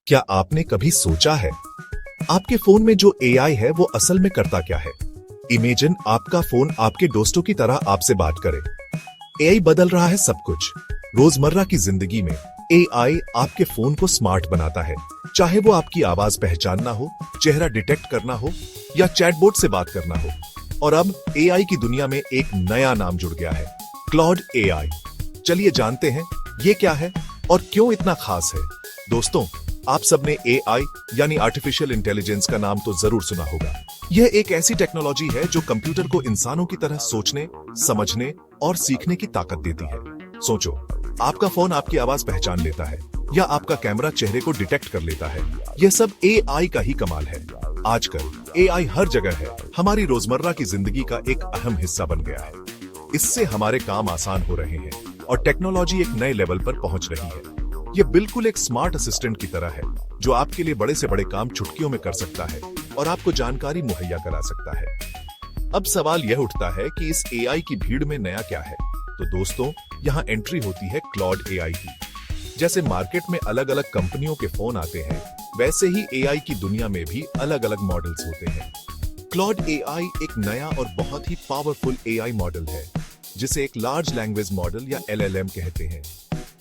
क्या आपने कभी सोचा है आपके फोन में जो एआई है वो असल में करता क्या है? इमेजिन आपका फोन आपके दोस्तों की तरह आपसे बात करे। एआई बदल रहा है सब कुछ। रोजमर्रा की जिंदगी में एआई आपके फोन को स्मार्ट बनाता है, चाहे वो आपकी आवाज पहचानना हो, चेहरा डिटेक्ट करना हो या चैटबॉट से बात करना हो। और अब एआई की दुनिया में एक नया नाम जुड़ गया है, क्लॉड एआई। चलिए जानते हैं ये क्या है और क्यों इतना खास है। दोस्तों, आप सबने एआई यानी आर्टिफिशियल इंटेलिजेंस का नाम तो जरूर सुना होगा। यह एक ऐसी टेक्नोलॉजी है जो कंप्यूटर को इंसानों की तरह सोचने, समझने और सीखने की ताकत देती है। सोचो, आपका फोन आपकी आवाज पहचान लेता है या आपका कैमरा चेहरे को डिटेक्ट कर लेता है। यह सब एआई का ही कमाल है। आजकल एआई हर जगह है, हमारी रोजमर्रा की जिंदगी का एक अहम हिस्सा बन गया है। इससे हमारे काम आसान हो रहे हैं और टेक्नोलॉजी एक नए लेवल पर पहुंच रही है। ये बिल्कुल एक स्मार्ट असिस्टेंट की तरह है जो आपके लिए बड़े से बड़े काम चुटकियों में कर सकता है और आपको जानकारी मुहैया करा सकता है। अब सवाल यह उठता है कि इस एआई की भीड़ में नया क्या है? तो दोस्तों, यहाँ एंट्री होती है क्लॉड एआई की। जैसे मार्केट में अलग अलग कंपनियों के फोन आते हैं, वैसे ही एआई की दुनिया में भी अलग अलग मॉडल्स होते हैं। क्लॉड एआई एक नया और बहुत ही पावरफुल एआई मॉडल है, जिसे एक लार्ज लैंग्वेज मॉडल या एलएलएम कहते हैं।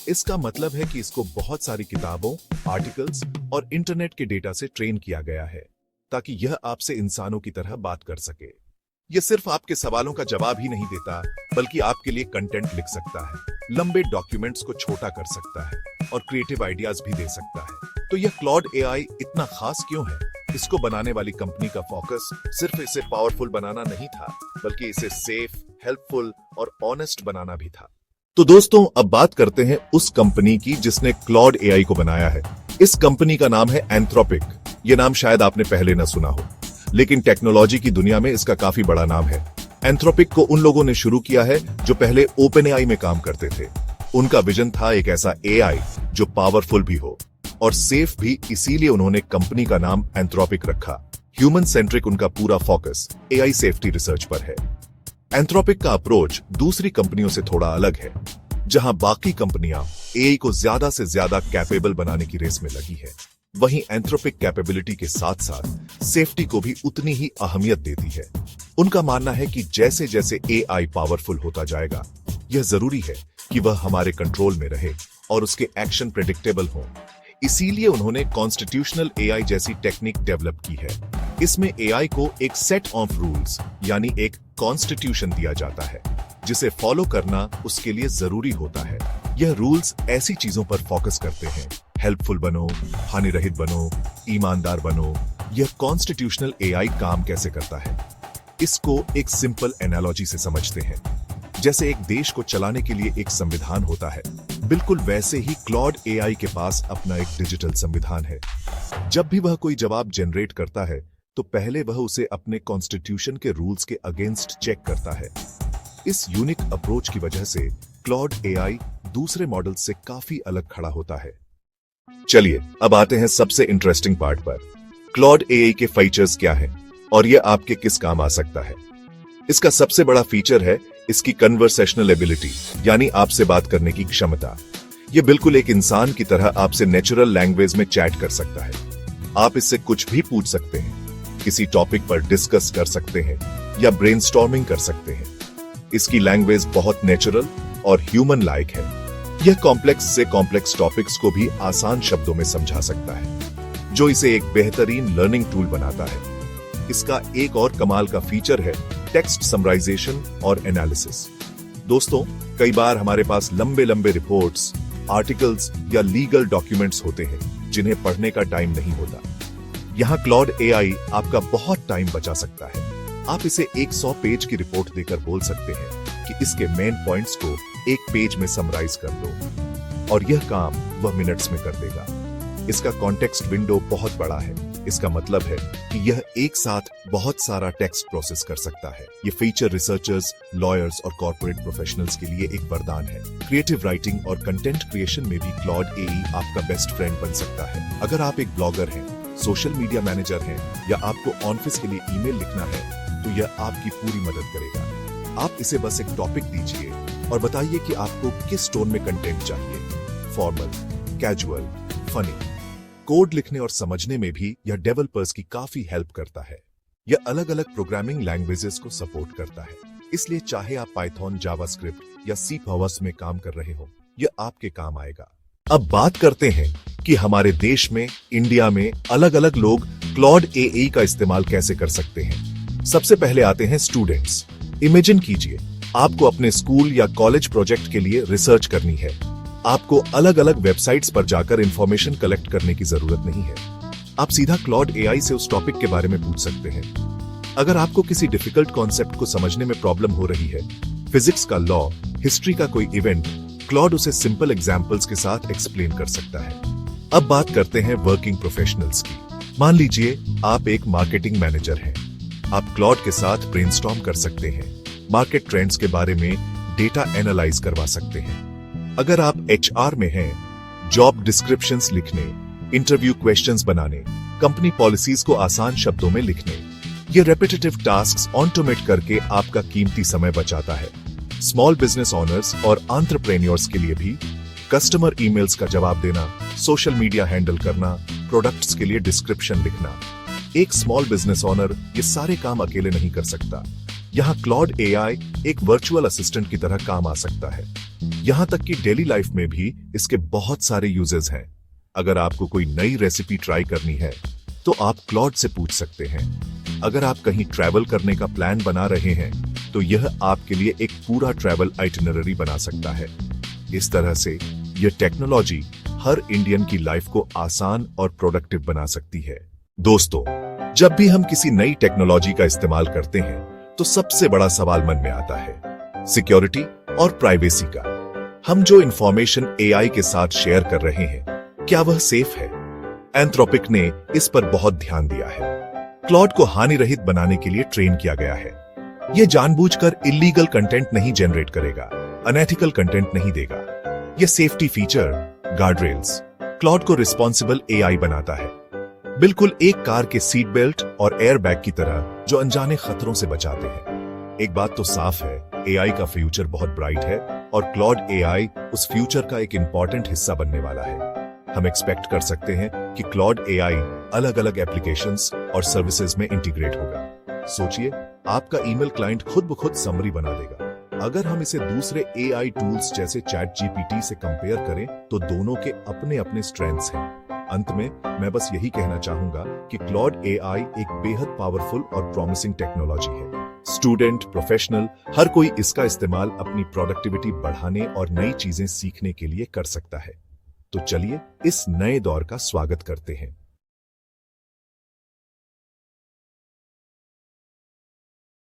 इसका मतलब है कि इसको बहुत सारी किताबों, आर्टिकल्स और इंटरनेट के डेटा से ट्रेन किया गया है ताकि यह आपसे इंसानों की तरह बात कर सके। यह सिर्फ आपके सवालों का जवाब ही नहीं देता, बल्कि आपके लिए कंटेंट लिख सकता है, लंबे डॉक्यूमेंट्स को छोटा कर सकता है और क्रिएटिव आइडियाज भी दे सकता है। तो यह क्लॉड एआई इतना खास क्यों है? इसको बनाने वाली कंपनी का फोकस सिर्फ इसे पावरफुल बनाना नहीं था, बल्कि इसे सेफ, हेल्पफुल और ऑनेस्ट बनाना भी था। तो दोस्तों, अब बात करते हैं उस कंपनी की जिसने क्लॉड एआई को बनाया है। इस कंपनी का नाम है एंथ्रोपिक। यह नाम शायद आपने पहले न सुना हो, लेकिन टेक्नोलॉजी की दुनिया में इसका काफी बड़ा नाम है। एंथ्रोपिक को उन लोगों ने शुरू किया है जो पहले ओपन एआई में काम करते थे। उनका विजन था एक ऐसा एआई जो पावरफुल भी हो और सेफ भी, इसीलिए उन्होंने कंपनी का नाम एंथ्रोपिक रखा। ह्यूमन सेंट्रिक उनका पूरा फोकस एआई सेफ्टी रिसर्च पर है। एंथ्रोपिक का अप्रोच दूसरी कंपनियों से थोड़ा अलग है। जहां बाकी कंपनियां एआई को ज्यादा से ज्यादा कैपेबल बनाने की रेस में लगी है, वहीं एंथ्रोपिक कैपेबिलिटी के साथ साथ सेफ्टी को भी उतनी ही अहमियत देती है। उनका मानना है कि जैसे जैसे एआई पावरफुल होता जाएगा, यह जरूरी है कि वह हमारे कंट्रोल में रहे और उसके एक्शन प्रेडिक्टेबल हों। इसीलिए उन्होंने कॉन्स्टिट्यूशनल एआई जैसी टेक्निक डेवलप की है। इसमें एआई को एक सेट ऑफ रूल्स यानी एक कॉन्स्टिट्यूशन दिया जाता है, जिसे फॉलो करना उसके लिए जरूरी होता है। यह रूल्स ऐसी चीजों पर फोकस करते हैं, हेल्पफुल बनो, हानि रहित बनो, ईमानदार बनो। यह कॉन्स्टिट्यूशनल एआई काम कैसे करता है, इसको एक सिंपल एनालॉजी से समझते हैं। जैसे एक देश को चलाने के लिए एक संविधान होता है, बिल्कुल वैसे ही क्लॉड एआई के पास अपना एक डिजिटल संविधान है। जब भी वह कोई जवाब जनरेट करता है, तो पहले वह उसे अपने कॉन्स्टिट्यूशन के रूल्स के अगेंस्ट चेक करता है। इस यूनिक अप्रोच की वजह से क्लॉड एआई दूसरे मॉडल से काफी अलग खड़ा होता है। चलिए अब आते हैं सबसे इंटरेस्टिंग पार्ट पर। क्लॉड एआई के फीचर्स क्या हैं और यह आपके किस काम आ सकता है? इसका सबसे बड़ा फीचर है इसकी कन्वर्सेशनल एबिलिटी, यानी आपसे बात करने की क्षमता। यह बिल्कुल एक इंसान की तरह आपसे नेचुरल लैंग्वेज में चैट कर सकता है। आप इससे कुछ भी पूछ सकते हैं, किसी टॉपिक पर डिस्कस कर सकते हैं या ब्रेनस्टॉर्मिंग कर सकते हैं। इसकी लैंग्वेज बहुत नेचुरल और ह्यूमन लाइक है। यह कॉम्प्लेक्स से कॉम्प्लेक्स टॉपिक्स को भी आसान शब्दों में समझा सकता है, जो इसे एक बेहतरीन लर्निंग टूल बनाता है। इसका एक और कमाल का फीचर है टेक्स्ट समराइजेशन और एनालिसिस। दोस्तों, कई बार हमारे पास लंबे लंबे रिपोर्ट्स, आर्टिकल्स या लीगल डॉक्यूमेंट्स होते हैं जिन्हें पढ़ने का टाइम नहीं होता। यहाँ क्लॉड एआई आपका बहुत टाइम बचा सकता है। आप इसे 100 पेज की रिपोर्ट देकर बोल सकते हैं कि इसके मेन पॉइंट्स को एक पेज में समराइज कर दो, और यह काम वह मिनट्स में कर देगा। इसका कॉन्टेक्स्ट विंडो बहुत बड़ा है। इसका मतलब है कि यह एक साथ बहुत सारा टेक्स्ट प्रोसेस कर सकता है। ये फीचर रिसर्चर्स, लॉयर्स और कॉर्पोरेट प्रोफेशनल्स के लिए एक वरदान है। क्रिएटिव राइटिंग और कंटेंट क्रिएशन में भी क्लॉड एआई आपका बेस्ट फ्रेंड बन सकता है। अगर आप एक ब्लॉगर हैं, सोशल मीडिया मैनेजर हैं या आपको ऑफिस के लिए ईमेल लिखना है, तो यह आपकी पूरी मदद करेगा। आप इसे बस एक टॉपिक दीजिए और बताइए कि आपको किस टोन में कंटेंट चाहिए, फॉर्मल, कैजुअल, फनी। कोड लिखने और समझने में भी यह डेवलपर्स की काफी हेल्प करता है। यह अलग अलग प्रोग्रामिंग लैंग्वेजेस को सपोर्ट करता है, इसलिए चाहे आप पाइथन, जावास्क्रिप्ट या सी में काम कर रहे हो, यह आपके काम आएगा। अब बात करते हैं कि हमारे देश में, इंडिया में अलग अलग लोग क्लॉड एआई का इस्तेमाल कैसे कर सकते हैं। सबसे पहले आते हैं स्टूडेंट्स। इमेजिन कीजिए, आपको अपने स्कूल या कॉलेज प्रोजेक्ट के लिए रिसर्च करनी है। आपको अलग अलग वेबसाइट्स पर जाकर इंफॉर्मेशन कलेक्ट करने की जरूरत नहीं है। आप सीधा क्लॉड एआई से उस टॉपिक के बारे में पूछ सकते हैं। अगर आपको किसी डिफिकल्ट कॉन्सेप्ट को समझने में प्रॉब्लम हो रही है, फिजिक्स का लॉ, हिस्ट्री का कोई इवेंट, क्लॉड उसे सिंपल एग्जाम्पल्स के साथ एक्सप्लेन कर सकता है। अब बात करते हैं वर्किंग प्रोफेशनल्स की। मान लीजिए आप एक मार्केटिंग मैनेजर हैं। आप क्लॉड के साथ ब्रेनस्टॉर्म कर सकते हैं, मार्केट ट्रेंड्स के बारे में डेटा एनालाइज करवा सकते हैं। अगर आप एचआर में हैं, जॉब डिस्क्रिप्शंस लिखने, इंटरव्यू क्वेश्चंस बनाने, कंपनी पॉलिसीज को आसान शब्दों में लिखने, ये रेपिटेटिव टास्क्स ऑटोमेट करके आपका कीमती समय बचाता है। स्मॉल बिजनेस ओनर्स और एंटरप्रेन्योर्स के लिए भी कस्टमर ईमेल्स का जवाब देना, सोशल मीडिया हैंडल करना, प्रोडक्ट्स के लिए डिस्क्रिप्शन लिखना। एक स्मॉल बिजनेस ओनर ये सारे काम अकेले नहीं कर सकता। यहाँ क्लॉड एआई एक वर्चुअल असिस्टेंट की तरह काम आ सकता है। यहाँ तक कि डेली लाइफ में भी इसके बहुत सारे यूजेस हैं। अगर आपको कोई नई रेसिपी ट्राई करनी है तो आप क्लॉड से पूछ सकते हैं। अगर आप कहीं ट्रैवल करने का प्लान बना रहे हैं तो यह आपके लिए एक पूरा ट्रैवल आइटिनरी बना सकता है। इस तरह से यह टेक्नोलॉजी हर इंडियन की लाइफ को आसान और प्रोडक्टिव बना सकती है। दोस्तों, जब भी हम किसी नई टेक्नोलॉजी का इस्तेमाल करते हैं तो सबसे बड़ा सवाल मन में आता है सिक्योरिटी और प्राइवेसी का। हम जो इंफॉर्मेशन एआई के साथ शेयर कर रहे हैं, क्या वह सेफ है? एंथ्रोपिक ने इस पर बहुत ध्यान दिया है। क्लॉड को हानि रहित बनाने के लिए ट्रेन किया गया है। यह जानबूझकर इलीगल कंटेंट नहीं जनरेट करेगा, अनएथिकल कंटेंट नहीं देगा। यह सेफ्टी फीचर, गार्डरेल्स, क्लॉड को रिस्पॉन्सिबल एआई बनाता है, बिल्कुल एक कार के सीट बेल्ट और एयर बैग की तरह जो अनजाने खतरों से बचाते हैं। एक बात तो साफ है, एआई का फ्यूचर बहुत ब्राइट है और क्लॉड एआई उस फ्यूचर का एक इंपॉर्टेंट हिस्सा बनने वाला है। हम एक्सपेक्ट कर सकते हैं कि क्लॉड एआई अलग अलग एप्लीकेशंस और सर्विसेज में इंटीग्रेट होगा। सोचिए, आपका ईमेल क्लाइंट खुद ब खुद समरी बना देगा। अगर हम इसे दूसरे एआई टूल्स जैसे चैट जीपीटी से कंपेयर करें तो दोनों के अपने अपने स्ट्रेंथ्स हैं। अंत में मैं बस यही कहना चाहूंगा कि क्लॉड एआई एक बेहद पावरफुल और प्रॉमिसिंग टेक्नोलॉजी है। स्टूडेंट, प्रोफेशनल, हर कोई इसका इस्तेमाल अपनी प्रोडक्टिविटी बढ़ाने और नई चीजें सीखने के लिए कर सकता है। तो चलिए इस नए दौर का स्वागत करते हैं।